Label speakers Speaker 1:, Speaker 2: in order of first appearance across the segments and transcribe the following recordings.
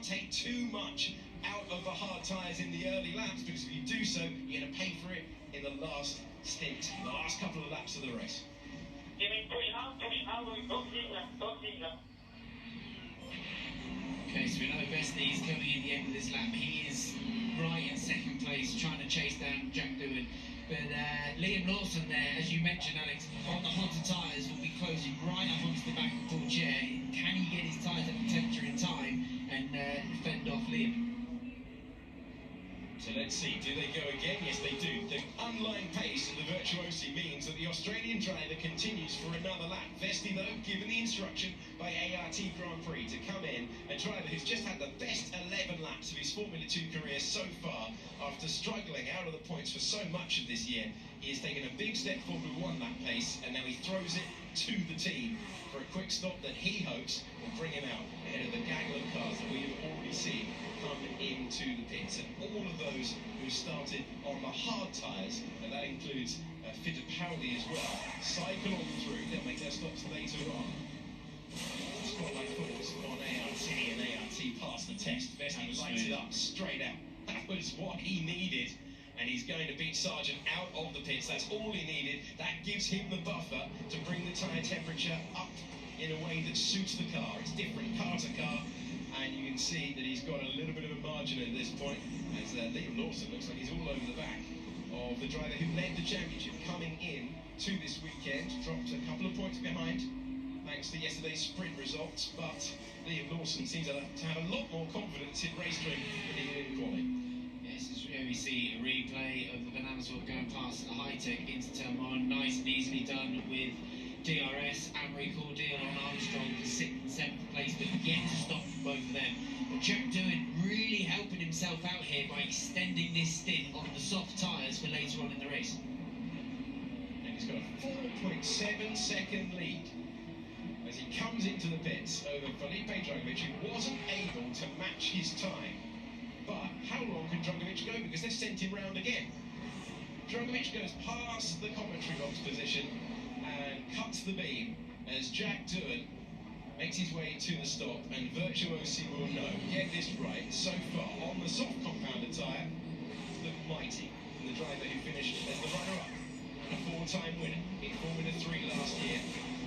Speaker 1: can't take too much out of the hard tyres in the early laps, because if you do so, you're going to pay for it in the last stint, the last couple of laps of the race.
Speaker 2: Okay, so we know Vesti is coming in the end of this lap. He is right in second place, trying to chase down Jack Doohan. But Liam Lawson there, as you mentioned, Alex, on the hotter tyres, will be closing right up onto the back of Pourchaire. Can he get his tyres up to temperature in time and fend off Liam?
Speaker 1: So let's see, do they go again? Yes, they do. The unlined pace of the Virtuosi means that the Australian driver continues for another lap. Vesti, though, given the instruction by ART Grand Prix to come in, a driver who's just had the best 11 laps of his Formula 2 career so far, after struggling out of the points for so much of this year. He has taken a big step forward with 1 lap pace, and now he throws it to the team for a quick stop that he hopes will bring him out ahead of the gaggle of cars that we have already seen come into the pits. And all of those who started on the hard tyres, and that includes Fittipaldi as well, cycle on through. They'll make their stops later on. Spotlight falls on ART, and ART passed the test. Vesti lights it up straight out. That was what he needed, and he's going to beat Sargent out of the pits. That's all he needed. That gives him the buffer to bring the tyre temperature up in a way that suits the car. It's different car to car, and you can see that he's got a little bit of a margin at this point, as Liam Lawson looks like he's all over the back of the driver who led the championship coming in to this weekend. Dropped a couple of points behind thanks to yesterday's sprint results, but Liam Lawson seems to have a lot more confidence in race trim than he did in quali.
Speaker 2: Yes, this is where we see a replay of the banana swap going past the high-tech into turn 1. Nice and easily done with DRS and Cordial on Armstrong for 6th and 7th place, but yet to stop both of them. But Jack Doohan really helping himself out here by extending this stint on the soft tyres for later on in the race.
Speaker 1: And he's got a 4.7 second lead as he comes into the pits over Felipe Drugovich, who wasn't able to match his time. But how long can Drugovich go? Because they've sent him round again. Drugovich goes past the commentary box position and cuts the beam as Jack Doohan makes his way to the stop, and Virtuosi will know. Get this right, so far on the soft compounded tyre, look mighty. And the driver who finished as the runner-up and a 4-time winner in Formula 3 last year,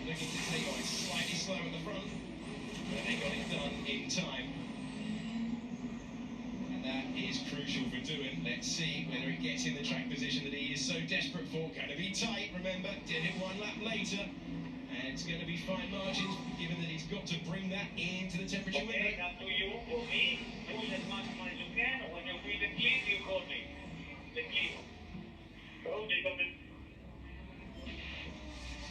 Speaker 1: looking to take on slightly slow at the front, but they got it done in time. And that is crucial for Doohan. Let's see whether he gets in the track position that he is so desperate for. Going to be tight, remember, did it 1 lap later. And it's going to be fine margins, given that he's got to bring that into the temperature window.
Speaker 3: Okay, up to you. For me, push as much as you can. When you feel the clean, you call me. The clean. Okay, coming.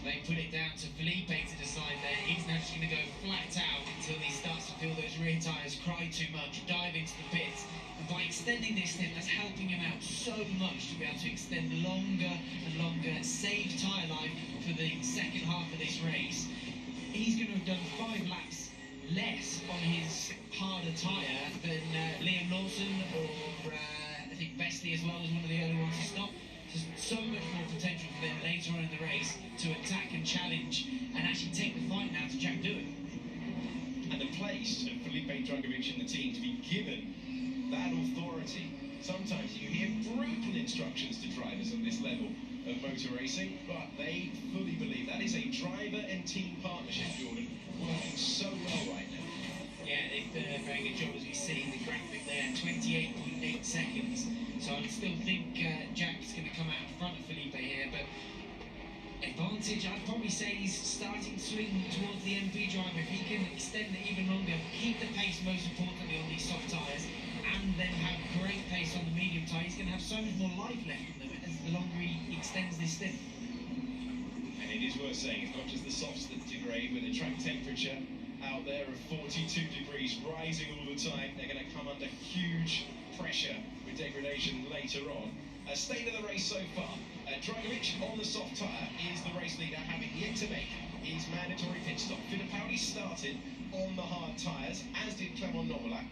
Speaker 2: They put it down to Felipe to decide there. He's now just going to go flat out until he starts to feel those rear tyres cry too much, dive into the pits. And by extending this stint, that's helping him out so much to be able to extend longer and longer, save tyre life for the second half of this race. He's going to have done 5 laps less on his harder tyre than Liam Lawson or I think Vesti as well as one of the early ones to stop. So much more potential for them later on in the race to attack and challenge and actually take the fight now to Jack Doohan.
Speaker 1: And the place of Felipe Drugovich and the team to be given that authority. Sometimes you hear brutal instructions to drivers at this level of motor racing, but they fully believe that is a driver and team partnership, Jordan, working so well right now.
Speaker 2: Yeah, they've done a very good job, as we see in the graphic there, 28.8 seconds. So I still think Jack's going to come out in front of Felipe here, but advantage, I'd probably say he's starting to swing towards the MP driver. If he can extend it even longer, keep the pace most importantly on these soft tyres, and then have great pace on the medium tyre, he's going to have so much more life left in them as the longer he extends this stint.
Speaker 1: And it is worth saying, it's not just the softs that degrade, with the track temperature out there of 42 degrees rising all the time. They're going to come under huge pressure with degradation later on. State of the race so far, Drugovich on the soft tyre is the race leader, having yet to make his mandatory pit stop. Fittipaldi started on the hard tyres, as did Clement Novelak.